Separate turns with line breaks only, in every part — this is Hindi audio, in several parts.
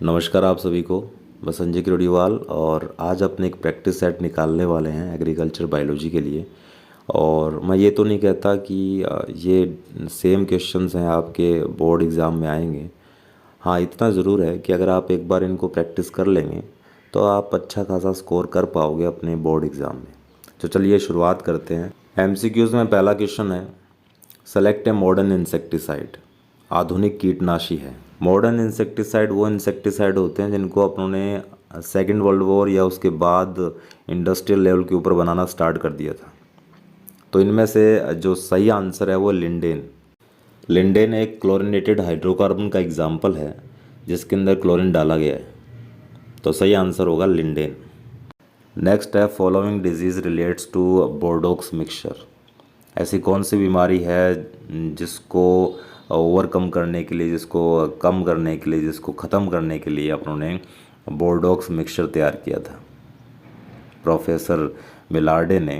नमस्कार आप सभी को। मैं संजय किरोड़ीवाल और आज अपने एक प्रैक्टिस सेट निकालने वाले हैं एग्रीकल्चर बायोलॉजी के लिए। और मैं ये तो नहीं कहता कि ये सेम क्वेश्चंस हैं आपके बोर्ड एग्ज़ाम में आएंगे। हाँ, इतना ज़रूर है कि अगर आप एक बार इनको प्रैक्टिस कर लेंगे तो आप अच्छा खासा स्कोर कर पाओगे अपने बोर्ड एग्ज़ाम में। तो चलिए शुरुआत करते हैं। एमसीक्यूज़ में पहला क्वेश्चन है, सेलेक्ट ए मॉडर्न इंसेक्टिसाइड। आधुनिक कीटनाशी है। मॉडर्न इंसेक्टिसाइड वो इंसेक्टिसाइड होते हैं जिनको अपनों ने सेकेंड वर्ल्ड वॉर या उसके बाद इंडस्ट्रियल लेवल के ऊपर बनाना स्टार्ट कर दिया था। तो इनमें से जो सही आंसर है वो लिंडेन। लिंडेन एक क्लोरिनेटेड हाइड्रोकार्बन का एग्जाम्पल है जिसके अंदर क्लोरीन डाला गया है। तो सही आंसर होगा लिंडेन। नेक्स्ट है, following disease relates to Bordeaux mixture. ऐसी कौन सी बीमारी है जिसको ओवरकम करने के लिए, जिसको कम करने के लिए, जिसको ख़त्म करने के लिए अपनों ने बोर्डोक्स मिक्सचर तैयार किया था। प्रोफेसर मिलार्डे ने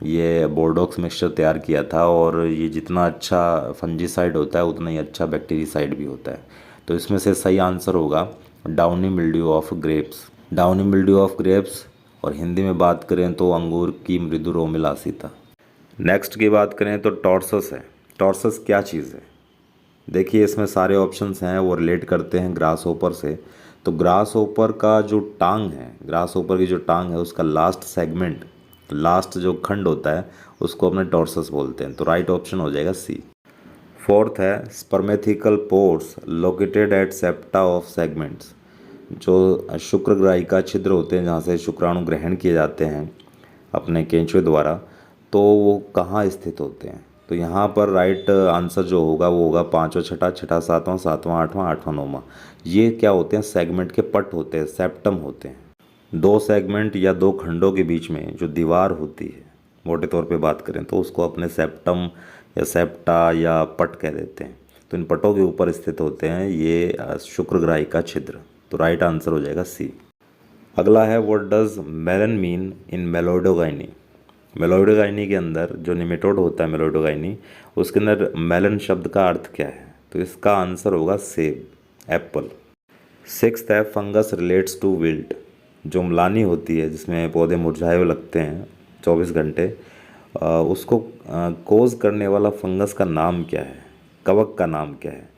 ये बोर्डोक्स मिक्सचर तैयार किया था और ये जितना अच्छा फंजीसाइड होता है उतना ही अच्छा बैक्टीरियासाइड भी होता है। तो इसमें से सही आंसर होगा downy mildew of grapes. Downy mildew of grapes और हिंदी में बात करें तो अंगूर की मृदु रोमिलासिता। नेक्स्ट की बात करें तो टॉर्सस है। टॉर्सस क्या चीज़ है? देखिए, इसमें सारे ऑप्शंस हैं वो रिलेट करते हैं ग्रास होपर से। तो ग्रास होपर का जो टांग है, ग्रास होपर की जो टांग है उसका लास्ट सेगमेंट, लास्ट जो खंड होता है उसको अपने टॉर्सस बोलते हैं। तो राइट ऑप्शन हो जाएगा सी। फोर्थ है, स्पर्मेथिकल pores located at septa of segments. जो शुक्रग्राही का छिद्र होते हैं जहाँ से शुक्राणु ग्रहण किए जाते हैं अपने केंचुए द्वारा, तो वो कहाँ स्थित होते हैं? तो यहाँ पर राइट आंसर जो होगा वो होगा पाँचवा छठा, छठा सातवां, सातवां आठवां, आठवां नौवां। ये क्या होते हैं? सेगमेंट के पट होते हैं, सेप्टम होते हैं। दो सेगमेंट या दो खंडों के बीच में जो दीवार होती है, मोटे तौर पे बात करें तो उसको अपने सेप्टम या सेप्टा या पट कह देते हैं। तो इन पटों के ऊपर स्थित होते हैं ये शुक्रग्राही का छिद्र। तो राइट आंसर हो जाएगा सी। अगला है, what does melon mean in Meloidogyne. Meloidogyne के अंदर जो निमेटोड होता है मेलोडोगाइनी, उसके अंदर मेलन शब्द का अर्थ क्या है? तो इसका आंसर होगा सेब, एप्पल। सिक्स्थ है, फंगस रिलेट्स टू विल्ट। जो म्लानी होती है जिसमें पौधे मुरझाए हुए लगते हैं 24 घंटे, उसको कोज करने वाला फंगस का नाम क्या है? कवक का नाम क्या है?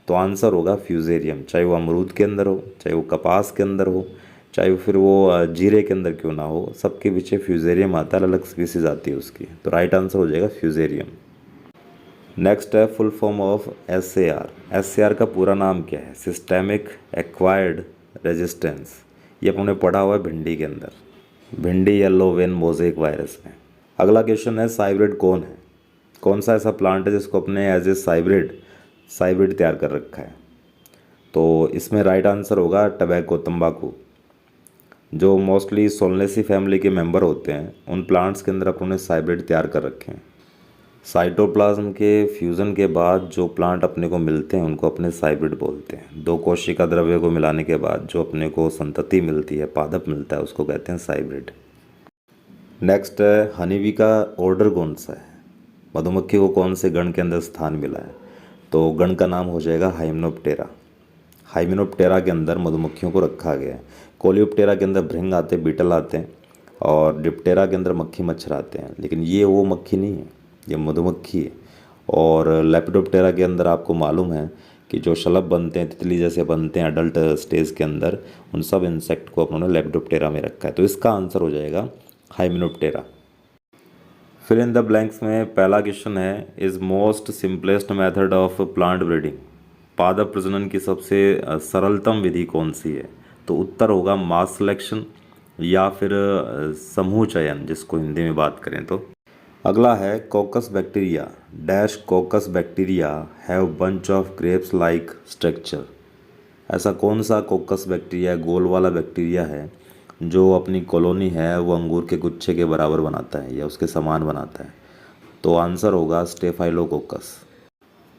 तो आंसर होगा फ्यूजेरियम। चाहे वो अमरूद के अंदर हो, चाहे वो कपास के अंदर हो, चाहे फिर वो जीरे के अंदर क्यों ना हो, सबके पीछे फ्यूजेरियम आता है, अलग स्पीसीज आती है उसकी। तो राइट आंसर हो जाएगा फ्यूजेरियम। नेक्स्ट है, full form of S A R का पूरा नाम क्या है? Systemic acquired resistance. ये अपने पढ़ा हुआ है भिंडी के अंदर, भिंडी येलो वेन मोजेक वायरस में। अगला क्वेश्चन है, साइब्रिड कौन है? कौन सा ऐसा प्लांट है जिसको अपने एज ए साइब्रिड तैयार कर रखा है? तो इसमें राइट आंसर होगा टबैको, तंबाकू। जो मोस्टली सोलनेसी फैमिली के मेंबर होते हैं उन प्लांट्स के अंदर अपने साइब्रिड तैयार कर रखे हैं। साइटोप्लाज्म के फ्यूज़न के बाद जो प्लांट अपने को मिलते हैं उनको अपने साइब्रिड बोलते हैं। दो कोशिका द्रव्य को मिलाने के बाद जो अपने को संतति मिलती है, पादप मिलता है, उसको कहते हैं साइब्रिड। नेक्स्ट है, हनीबी का ऑर्डर कौन सा है? मधुमक्खी को कौन से गण के अंदर स्थान मिला है? तो गण का नाम हो जाएगा हाइमेनोप्टेरा। हाइमेनोप्टेरा के अंदर मधुमक्खियों को रखा गया है। कोलियोप्टेरा के अंदर भृंग आते हैं, बीटल आते हैं, और डिप्टेरा के अंदर मक्खी मच्छर आते हैं। लेकिन ये वो मक्खी नहीं है, ये मधुमक्खी है। और लेपिडोप्टेरा के अंदर आपको मालूम है कि जो शलभ बनते हैं, तितली जैसे बनते हैं अडल्ट स्टेज के अंदर, उन सब इंसेक्ट को अपनों ने लेपिडोप्टेरा में रखा है। तो इसका आंसर हो जाएगा hymenoptera. Fill in the blanks में पहला क्वेश्चन है, is most simplest method of plant breeding. पादप प्रजनन की सबसे सरलतम विधि कौन सी है? तो उत्तर होगा मास सिलेक्शन या फिर समूह चयन, जिसको हिंदी में बात करें तो। अगला है, कोकस bacteria dash कोकस bacteria have bunch of grapes like structure. ऐसा कौन सा कोकस बैक्टीरिया, गोल वाला बैक्टीरिया है, जो अपनी कॉलोनी है वो अंगूर के गुच्छे के बराबर बनाता है या उसके समान बनाता है? तो आंसर होगा स्टेफाइलोकोकस।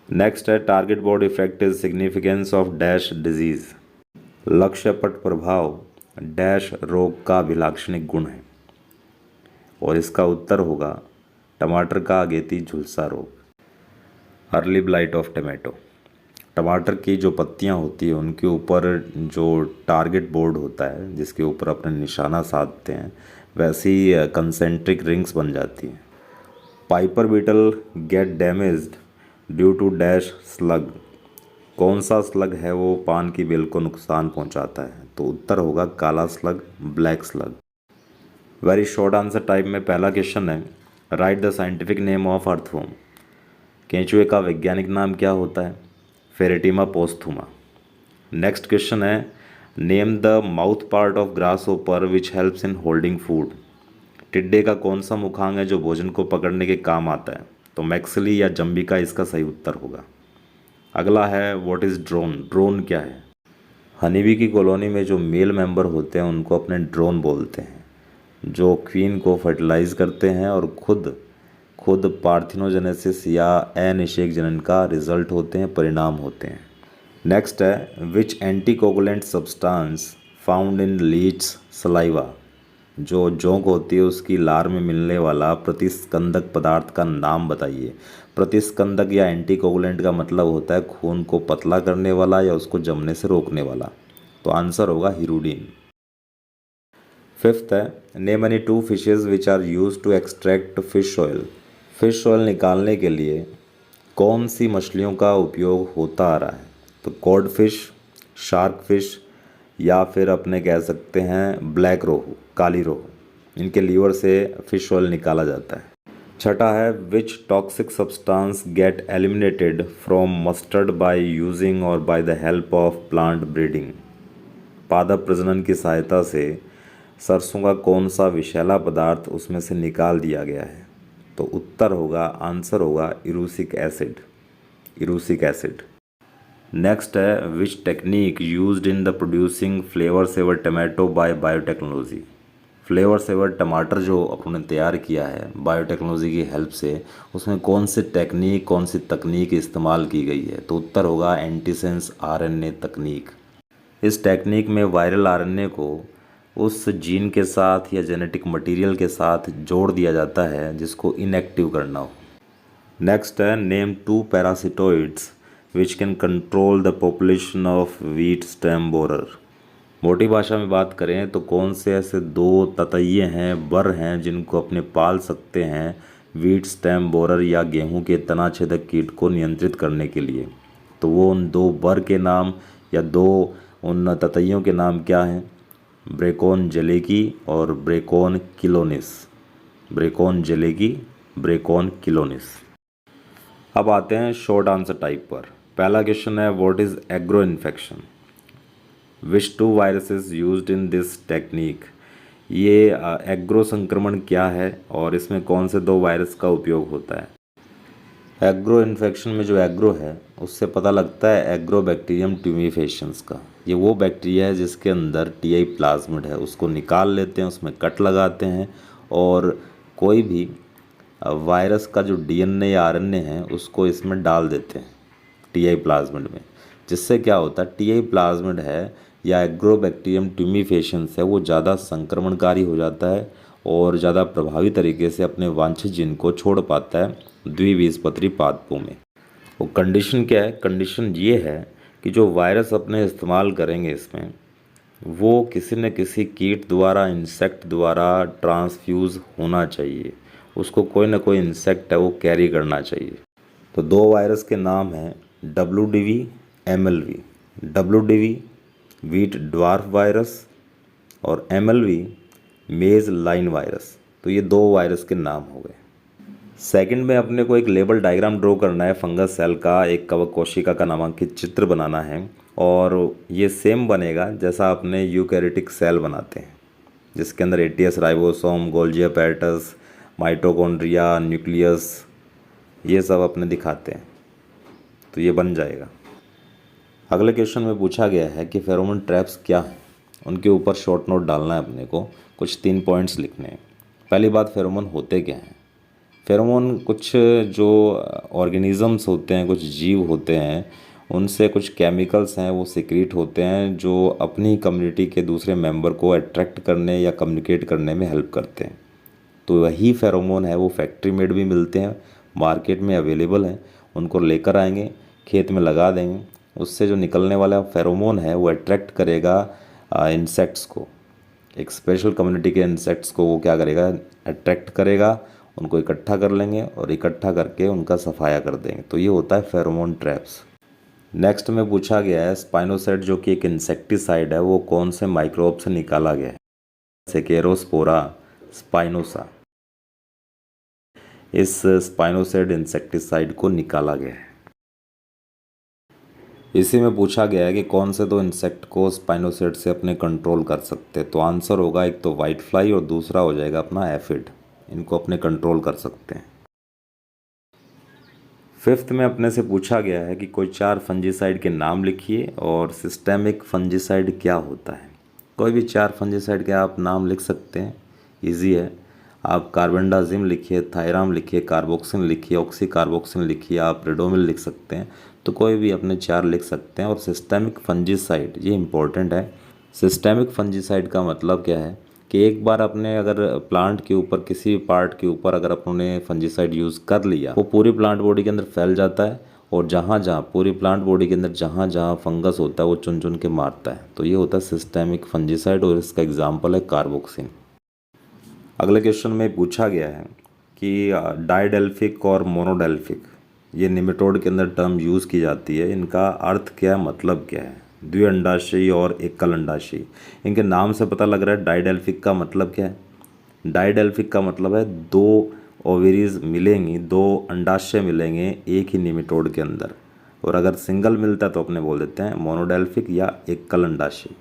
नेक्स्ट है, target board effect is significance of dash disease. लक्ष्य पट प्रभाव डैश रोग का अभिलाक्षणिक गुण है, और इसका उत्तर होगा टमाटर का अगेती झुलसा रोग, अर्ली ब्लाइट ऑफ टमाटो। टमाटर की जो पत्तियां होती हैं उनके ऊपर जो टारगेट बोर्ड होता है जिसके ऊपर अपने निशाना साधते हैं, वैसी कंसेंट्रिक रिंग्स बन जाती हैं। Piper betle get damaged due to dash slug. कौन सा स्लग है वो पान की बेल को नुकसान पहुंचाता है? तो उत्तर होगा काला slug, black slug. Very short answer type में पहला क्वेश्चन है, write the scientific name of earthworm. केंचुए का वैज्ञानिक नाम क्या होता है? Pheretima posthuma. नेक्स्ट क्वेश्चन है, name the mouth part of grasshopper which helps in holding food. टिड्डे का कौन सा मुखांग है जो भोजन को पकड़ने के काम आता है? तो मैक्सिली या जम्बिका इसका सही उत्तर होगा। अगला है, व्हाट इज़ ड्रोन। ड्रोन क्या है? हनीबी की कॉलोनी में जो मेल मेंबर होते हैं उनको अपने ड्रोन बोलते हैं, जो क्वीन को फर्टिलाइज करते हैं और खुद पार्थिनोजेनेसिस या अनिषेक जनन का रिजल्ट होते हैं, परिणाम होते हैं। नेक्स्ट है, which anticoagulant substance found in leech saliva. जो जोंक होती है उसकी लार में मिलने वाला प्रतिस्कंदक पदार्थ का नाम बताइए। प्रतिस्कंदक या एंटीकोगुलेंट का मतलब होता है खून को पतला करने वाला या उसको जमने से रोकने वाला। तो आंसर होगा हिरुडीन। फिफ्थ है, name any two fishes which are use to extract fish oil. Fish oil निकालने के लिए कौन सी मछलियों का उपयोग होता आ रहा है? तो कॉड फिश, शार्क फिश, या फिर अपने कह सकते हैं ब्लैक रोहू, काली रोहू। इनके लीवर से फिश ऑयल निकाला जाता है। छठा है, which toxic substance get eliminated from mustard by using और by the help of plant breeding. पादप प्रजनन की सहायता से सरसों का कौन सा विषैला पदार्थ उसमें से निकाल दिया गया है? तो उत्तर होगा, आंसर होगा erucic acid, erucic acid. Next है, which technique used in the producing flavour saver tomato by biotechnology. Flavour saver टमाटर जो उन्होंने तैयार किया है बायोटेक्नोलॉजी की हेल्प से, उसमें कौन सी टेक्निक, कौन सी तकनीक इस्तेमाल की गई है? तो उत्तर होगा एंटीसेंस आरएनए तकनीक। इस टेक्निक में वायरल आरएनए को उस जीन के साथ या जेनेटिक मटेरियल के साथ जोड़ दिया जाता है जिसको इनएक्टिव करना हो। नेक्स्ट है, name two parasitoids which can control the population of wheat stem borer. मोटी भाषा में बात करें तो कौन से ऐसे दो ततैये हैं, बर हैं, जिनको अपने पाल सकते हैं वीट स्टेम बोरर या गेहूं के तना छेदक कीट को नियंत्रित करने के लिए? तो वो उन दो बर के नाम या दो उन ततैयों के नाम क्या हैं? ब्रेकोन जेलेकी और ब्रेकोन किलोनिस। ब्रेकोन जेलेकी, ब्रेकोन किलोनिस। अब आते हैं शॉर्ट आंसर टाइप पर। पहला क्वेश्चन है, what is agro infection. Which two viruses used in this technique. ये एग्रो संक्रमण क्या है और इसमें कौन से दो वायरस का उपयोग होता है? एग्रो इन्फेक्शन में जो एग्रो है उससे पता लगता है एग्रोबैक्टीरियम ट्यूमिफेशंस का। ये वो बैक्टीरिया है जिसके अंदर टीआई प्लाज्मिड है, उसको निकाल लेते हैं, उसमें कट लगाते हैं और कोई भी वायरस का जो डीएनए या आरएनए है उसको इसमें डाल देते हैं टीआई प्लाज्मिड में। जिससे क्या होता है, टीआई प्लाज्मिड है या एग्रोबैक्टीरियम ट्यूमिफेशंस है वो ज़्यादा संक्रमणकारी हो जाता है और ज़्यादा प्रभावी तरीके से अपने वांछित जीन को छोड़ पाता है द्विबीजपत्री पादपों में। वो कंडीशन क्या है? कंडीशन ये है कि जो वायरस अपने इस्तेमाल करेंगे इसमें, वो किसी न किसी कीट द्वारा, इंसेक्ट द्वारा ट्रांसफ्यूज़ होना चाहिए। उसको कोई ना कोई इंसेक्ट है वो कैरी करना चाहिए। तो दो वायरस के नाम हैं WDV, MLV। WDV wheat dwarf virus और MLV मेज लाइन वायरस। तो ये दो वायरस के नाम हो गए। सेकंड में अपने को एक लेबल डायग्राम ड्रॉ करना है फंगस सेल का, एक कवक कोशिका का नामांकित चित्र बनाना है और ये सेम बनेगा जैसा अपने यूकैरियोटिक सेल बनाते हैं जिसके अंदर ATS ribosome, Golgi apparatus, mitochondria, nucleus, ये सब अपने दिखाते हैं। तो ये बन जाएगा। अगले क्वेश्चन में पूछा गया है कि फेरोमोन ट्रैप्स क्या हैं। उनके ऊपर शॉर्ट नोट डालना है अपने को, कुछ 3 पॉइंट्स लिखने हैं। पहली बात, फेरोमोन होते क्या हैं। फेरोमोन कुछ जो ऑर्गेनिज़म्स होते हैं, कुछ जीव होते हैं, उनसे कुछ केमिकल्स हैं वो सिक्रीट होते हैं जो अपनी कम्युनिटी के दूसरे मेंबर को अट्रैक्ट करने या कम्युनिकेट करने में हेल्प करते हैं। तो वही फेरोमोन है वो फैक्ट्री मेड भी मिलते हैं, मार्केट में अवेलेबल हैं। उनको लेकर आएंगे, खेत में लगा देंगे, उससे जो निकलने वाला फेरोमोन है वो अट्रैक्ट करेगा इंसेक्ट्स को, एक स्पेशल कम्युनिटी के इंसेक्ट्स को वो क्या करेगा, अट्रैक्ट करेगा, उनको इकट्ठा कर लेंगे और इकट्ठा करके उनका सफाया कर देंगे। तो ये होता है फेरोमोन ट्रैप्स। नेक्स्ट में पूछा गया है स्पाइनोसाइड जो कि एक इंसेक्टिसाइड है वो कौन से माइक्रोब से निकाला गया है। सेकेरोस्पोरा स्पाइनोसा, इस स्पाइनोसाइड इंसेक्टिसाइड को निकाला गया है। इसी में पूछा गया है कि कौन से दो इंसेक्ट को स्पाइनोसाइड से अपने कंट्रोल कर सकते हैं। तो आंसर होगा एक तो वाइट फ्लाई और दूसरा हो जाएगा अपना एफिड, इनको अपने कंट्रोल कर सकते हैं। फिफ्थ में अपने से पूछा गया है कि कोई 4 फंजीसाइड के नाम लिखिए और सिस्टेमिक फंजीसाइड क्या होता है। कोई भी 4 फंजीसाइड के आप नाम लिख सकते हैं, इजी है। आप कार्बेंडाजिम लिखिए, थायराम लिखिए, कार्बोक्सिन लिखिए, ऑक्सी कार्बोक्सिन लिखिए, आप रेडोमिल लिख सकते हैं। तो कोई भी अपने 4 लिख सकते हैं। और सिस्टेमिक फंजीसाइड ये इंपॉर्टेंट है। सिस्टेमिक फंजीसाइड का मतलब क्या है कि एक बार अपने अगर प्लांट के ऊपर किसी भी पार्ट के ऊपर अगर अपने फंजीसाइड यूज़ कर लिया, वो पूरी प्लांट बॉडी के अंदर फैल जाता है और जहाँ जहाँ पूरी प्लांट बॉडी के अंदर जहाँ जहाँ फंगस होता है वो चुन चुन के मारता है। तो ये होता है सिस्टेमिक फंजीसाइड और इसका एग्जाम्पल है कार्बोक्सिन। अगले क्वेश्चन में पूछा गया है कि डाइडेल्फिक और मोनोडेल्फिक ये निमेटोड के अंदर टर्म यूज़ की जाती है, इनका अर्थ क्या है, मतलब क्या है। द्विअंडाशयी और एकल अंडाशयी, इनके नाम से पता लग रहा है। डाइडेल्फिक का मतलब क्या है, डाइडेल्फिक का मतलब है 2 ओवेरीज मिलेंगी, 2 अंडाशय मिलेंगे एक ही निमेटोड के अंदर। और अगर सिंगल मिलता है तो अपने बोल देते हैं मोनोडेल्फिक या एकल अंडाशयी।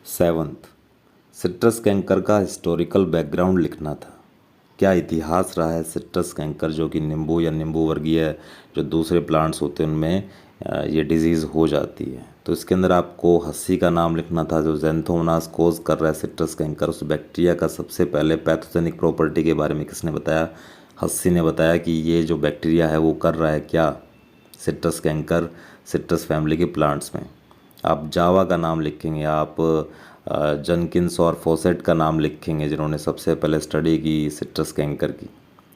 7th, सिट्रस कैंकर का हिस्टोरिकल बैकग्राउंड लिखना था। क्या इतिहास रहा है सिट्रस कैंकर, जो कि नींबू या नींबू वर्गीय जो दूसरे प्लांट्स होते हैं उनमें ये डिजीज़ हो जाती है। तो इसके अंदर आपको हस्सी का नाम लिखना था, जो ज़ैंथोमोनास कोज कर रहा है सिट्रस कैंकर। उस बैक्टीरिया का सबसे पहले पैथोजेनिक प्रॉपर्टी के बारे में किसने बताया, हस्सी ने बताया कि ये जो बैक्टीरिया है वो कर रहा है क्या, सिट्रस कैंकर सिट्रस फैमिली के प्लांट्स में। आप जावा का नाम लिखेंगे, आप जनकिंस और फॉसेट का नाम लिखेंगे जिन्होंने सबसे पहले स्टडी की सिट्रस कैंकर की।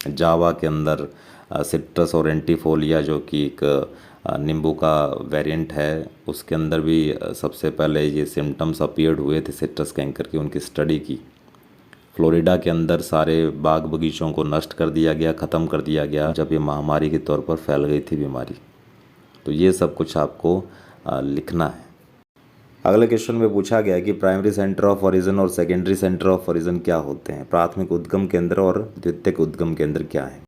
जावा के अंदर सिट्रस और एंटीफोलिया जो कि एक नींबू का वेरिएंट है, उसके अंदर भी सबसे पहले ये सिम्टम्स अपीयर्ड हुए थे सिट्रस कैंकर की, उनकी स्टडी की। फ्लोरिडा के अंदर सारे बाग बगीचों को नष्ट कर दिया गया, ख़त्म कर दिया गया जब ये महामारी के तौर पर फैल गई थी बीमारी। तो ये सब कुछ आपको लिखना है। अगले क्वेश्चन में पूछा गया है कि प्राइमरी सेंटर ऑफ ओरिजिन और सेकेंडरी सेंटर ऑफ ओरिजिन क्या होते हैं। प्राथमिक उद्गम केंद्र और द्वितीयक उद्गम केंद्र क्या है।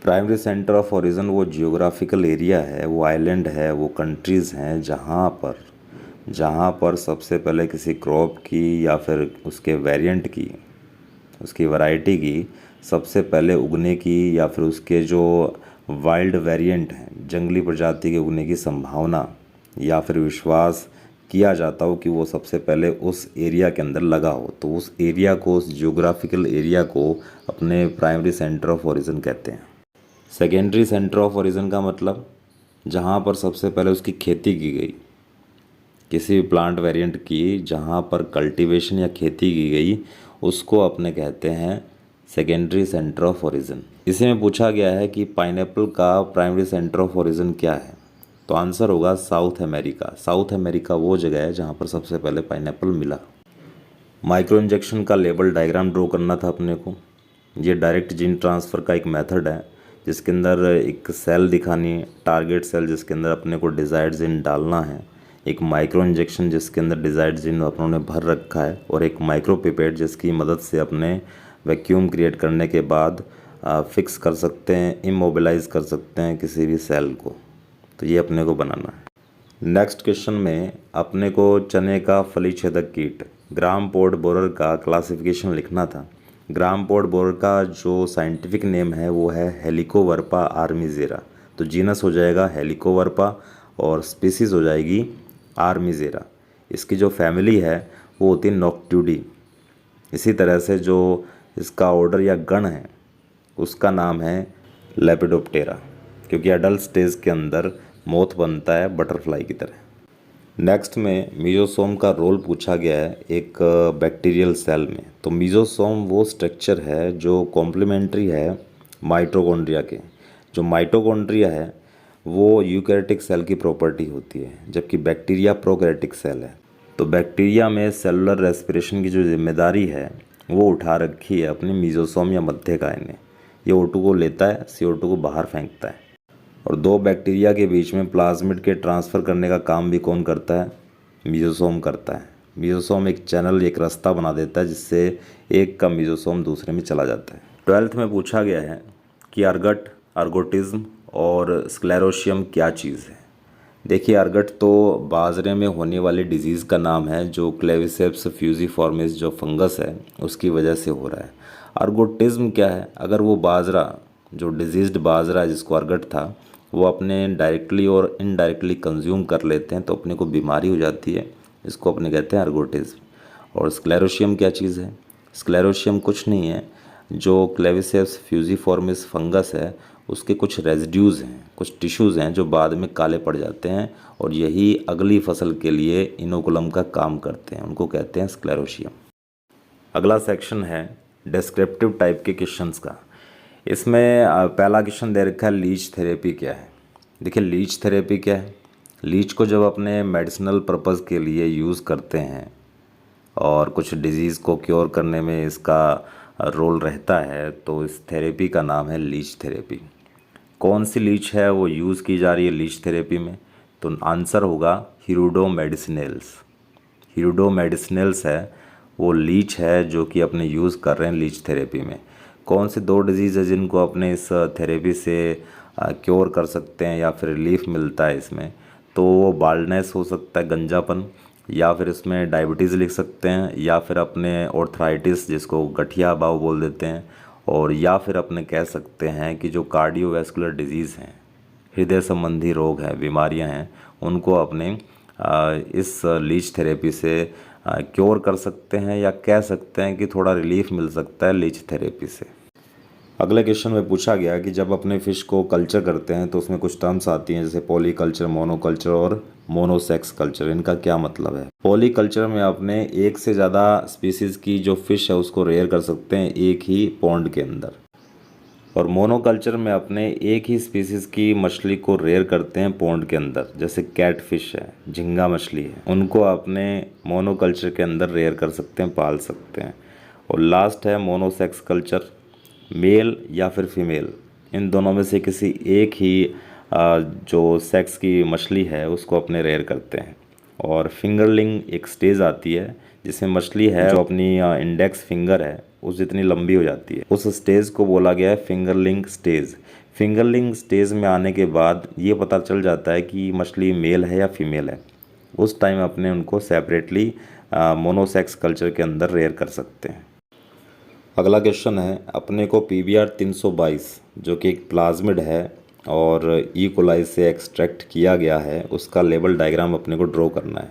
प्राइमरी सेंटर ऑफ ओरिजिन वो जियोग्राफिकल एरिया है, वो आइलैंड है, वो कंट्रीज़ हैं जहाँ पर सबसे पहले किसी क्रॉप की या फिर उसके वेरिएंट की, उसकी वैरायटी की सबसे पहले उगने की, या फिर उसके जो वाइल्ड वेरिएंट हैं जंगली प्रजाति के उगने की संभावना, या फिर विश्वास किया जाता हो कि वो सबसे पहले उस एरिया के अंदर लगा हो, तो उस एरिया को, उस जियोग्राफिकल एरिया को अपने प्राइमरी सेंटर ऑफ ओरिजिन कहते हैं। सेकेंडरी सेंटर ऑफ ओरिजिन का मतलब जहाँ पर सबसे पहले उसकी खेती की गई, किसी भी प्लांट वेरिएंट की जहाँ पर कल्टीवेशन या खेती की गई, उसको अपने कहते हैं सेकेंडरी सेंटर ऑफ ओरिजिन। इसी में पूछा गया है कि पाइनएप्पल का प्राइमरी सेंटर ऑफ ओरिजिन क्या है। तो आंसर होगा साउथ अमेरिका। साउथ अमेरिका वो जगह है जहाँ पर सबसे पहले पाइनएप्पल मिला। माइक्रो इंजेक्शन का लेबल डायग्राम ड्रॉ करना था अपने को। ये डायरेक्ट जीन ट्रांसफ़र का एक मेथड है जिसके अंदर एक सेल दिखानी है, टारगेट सेल, जिसके अंदर अपने को डिज़ायर्ड जीन डालना है, एक माइक्रो इंजेक्शन जिसके अंदर डिज़ायर्ड जीन अपनों ने भर रखा है, और एक माइक्रो पिपेट जिसकी मदद से अपने वैक्यूम क्रिएट करने के बाद फिक्स कर सकते हैं, इमोबिलाइज कर सकते हैं किसी भी सेल को। तो ये अपने को बनाना है। नेक्स्ट क्वेश्चन में अपने को चने का फली छेदक कीट ग्राम पोड बोरर का क्लासिफिकेशन लिखना था। ग्राम पोड बोरर का जो साइंटिफिक नेम है वो है हेलिकोवर्पा आर्मीजेरा। तो जीनस हो जाएगा हेलिकोवर्पा और स्पीसीज हो जाएगी आर्मीजेरा। इसकी जो फैमिली है वो होती है नॉक्ट्यूडी। इसी तरह से जो इसका ऑर्डर या गण है उसका नाम है लेपिडोप्टेरा, क्योंकि अडल्ट स्टेज के अंदर मोथ बनता है बटरफ्लाई की तरह। नेक्स्ट में मीजोसोम का रोल पूछा गया है एक बैक्टीरियल सेल में। तो मीजोसोम वो स्ट्रक्चर है जो कॉम्प्लीमेंट्री है माइटोकॉन्ड्रिया के। जो माइटोकॉन्ड्रिया है वो यूकैरियोटिक सेल की प्रॉपर्टी होती है, जबकि बैक्टीरिया प्रोकैरियोटिक सेल है। तो बैक्टीरिया में सेलुलर रेस्पिरेशन की जो जिम्मेदारी है वो उठा रखी है अपने मीजोसोम या मध्यकाय ने। ये O2 को लेता है, CO2 को बाहर फेंकता है। और दो बैक्टीरिया के बीच में प्लाज्मिड के ट्रांसफ़र करने का काम भी कौन करता है? मीजोसोम करता है। मीजोसोम एक चैनल, एक रास्ता बना देता है जिससे एक का मीजोसोम दूसरे में चला जाता है। 12th में पूछा गया है कि अर्गट, अर्गोटिज्म और स्क्लेरोशियम क्या चीज़ है। देखिए, अर्गट तो बाजरे में होने वाली डिजीज़ का नाम है जो क्लेविसेप्स फ्यूजिफॉर्मिस जो फंगस है उसकी वजह से हो रहा है। अर्गोटिज्म क्या है? अगर वो बाजरा, जो डिजीज्ड बाजरा है जिसको अर्गट था, वो अपने डायरेक्टली और इनडायरेक्टली कंज्यूम कर लेते हैं तो अपने को बीमारी हो जाती है, इसको अपने कहते हैं अर्गोटिज्म। और स्क्लेरोशियम क्या चीज़ है? स्क्लेरोशियम कुछ नहीं है, जो क्लेविसेप्स फ्यूजिफॉर्मिस फंगस है उसके कुछ रेजिड्यूज़ हैं, कुछ टिश्यूज़ हैं जो बाद में काले पड़ जाते हैं और यही अगली फसल के लिए इनोकुलम का काम करते हैं, उनको कहते हैं स्क्लेरोशियम। अगला सेक्शन है डिस्क्रिप्टिव टाइप के क्वेश्चंस का। इसमें पहला क्वेश्चन दे रखा है लीच थेरेपी क्या है। देखिए, लीच थेरेपी क्या है? लीच को जब अपने मेडिसिनल पर्पज़ के लिए यूज़ करते हैं और कुछ डिजीज़ को क्योर करने में इसका रोल रहता है तो इस थेरेपी का नाम है लीच थेरेपी। कौन सी लीच है वो यूज़ की जा रही है लीच थेरेपी में? तो आंसर होगा हिरुडो मेडिसिनल्स। हिरुडो मेडिसिनल्स है वो लीच है जो कि अपने यूज़ कर रहे हैं लीच थेरेपी में। कौन सी दो डिजीज़ है जिनको अपने इस थेरेपी से क्योर कर सकते हैं या फिर रिलीफ मिलता है इसमें? तो वो बाल्डनेस हो सकता है, गंजापन, या फिर इसमें डायबिटीज़ लिख सकते हैं, या फिर अपने ऑर्थराइटिस जिसको गठिया बाव बोल देते हैं, और या फिर अपने कह सकते हैं कि जो कार्डियोवैस्कुलर डिजीज़ हैं, हृदय संबंधी रोग हैं, बीमारियां हैं, उनको अपने इस लीच थेरेपी से क्योर कर सकते हैं, या कह सकते हैं कि थोड़ा रिलीफ मिल सकता है लीच थेरेपी से। अगले क्वेश्चन में पूछा गया कि जब अपने फ़िश को कल्चर करते हैं तो उसमें कुछ टर्म्स आती हैं जैसे पॉलीकल्चर, मोनोकल्चर और मोनोसेक्स कल्चर। इनका क्या मतलब है? पॉलीकल्चर में अपने एक से ज़्यादा स्पीसीज़ की जो फ़िश है उसको रेयर कर सकते हैं एक ही पॉन्ड के अंदर, और मोनोकल्चर में अपने एक ही स्पीसीज़ की मछली को रेयर करते हैं पॉन्ड के अंदर, जैसे कैट फिश है, झींगा मछली है, उनको अपने मोनोकल्चर के अंदर रेयर कर सकते हैं, पाल सकते हैं। और लास्ट है मोनोसेक्स कल्चर, मेल या फिर फीमेल, इन दोनों में से किसी एक ही जो सेक्स की मछली है उसको अपने रेयर करते हैं। और फिंगरलिंग एक स्टेज आती है जिसमें मछली है जो अपनी इंडेक्स फिंगर है उस जितनी लंबी हो जाती है, उस स्टेज को बोला गया है फिंगरलिंग स्टेज। फिंगरलिंग स्टेज में आने के बाद ये पता चल जाता है कि मछली मेल है या फीमेल है, उस टाइम अपने उनको सेपरेटली मोनोसेक्स कल्चर के अंदर रेयर कर सकते हैं। अगला क्वेश्चन है, अपने को PBr 322 जो कि एक प्लाज्मिड है और ई कोलाई से एक्सट्रैक्ट किया गया है, उसका लेवल डायग्राम अपने को ड्रॉ करना है।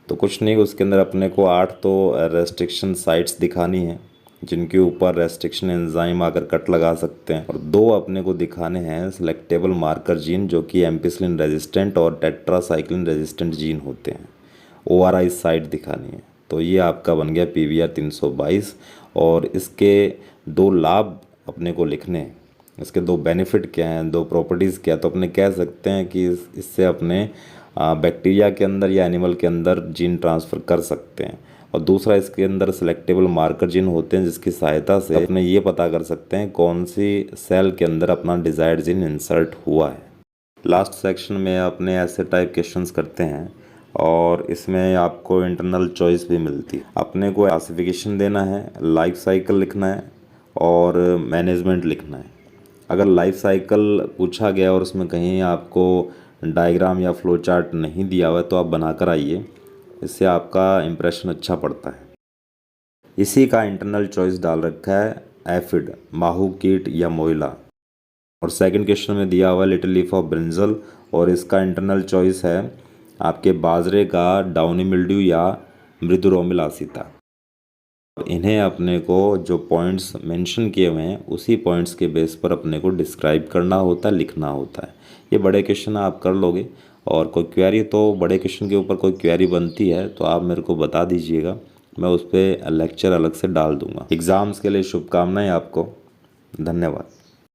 तो कुछ नहीं, उसके अंदर अपने को 8 तो रेस्ट्रिक्शन साइट्स दिखानी है जिनके ऊपर रेस्ट्रिक्शन एंजाइम आकर कट लगा सकते हैं, और 2 अपने को दिखाने हैं सेलेक्टेबल मार्कर जीन जो कि एम्पिसिलिन रेजिस्टेंट और टेट्रासाइक्लिन रेजिस्टेंट जीन होते हैं, ORI साइट दिखानी है। तो ये आपका बन गया PBr 322, और इसके 2 लाभ अपने को लिखने हैं, इसके 2 बेनिफिट क्या हैं, 2 प्रॉपर्टीज़ क्या है। तो अपने कह सकते हैं कि इससे अपने बैक्टीरिया के अंदर या एनिमल के अंदर जीन ट्रांसफ़र कर सकते हैं, और दूसरा इसके अंदर सेलेक्टेबल मार्कर जीन होते हैं जिसकी सहायता से अपने ये पता कर सकते हैं कौन सी सेल के अंदर अपना डिज़ायर्ड जीन इंसर्ट हुआ है। लास्ट सेक्शन में अपने ऐसे टाइप क्वेश्चंस करते हैं और इसमें आपको इंटरनल चॉइस भी मिलती है। अपने को क्लासिफिकेशन देना है, लाइफ साइकिल लिखना है और मैनेजमेंट लिखना है। अगर लाइफ साइकिल पूछा गया और उसमें कहीं आपको डायग्राम या फ्लो चार्ट नहीं दिया हुआ है तो आप बनाकर आइए, इससे आपका इम्प्रेशन अच्छा पड़ता है। इसी का इंटरनल चॉइस डाल रखा है एफिड, माहू कीट या मोइला, और सेकंड क्वेश्चन में दिया हुआ है लिटिल लीफ ऑफ ब्रिंजल, और इसका इंटरनल चॉइस है आपके बाजरे का डाउनी मिल्ड्यू या मृदुरोमिलासिता। इन्हें अपने को जो पॉइंट्स मेंशन किए हुए हैं उसी पॉइंट्स के बेस पर अपने को डिस्क्राइब करना होता है, लिखना होता है। ये बड़े क्वेश्चन आप कर लोगे, और कोई क्वेरी तो बड़े क्वेश्चन के ऊपर कोई क्वेरी बनती है तो आप मेरे को बता दीजिएगा, मैं उस पर लेक्चर अलग से डाल दूंगा। एग्ज़ाम्स के लिए शुभकामनाएं आपको। धन्यवाद।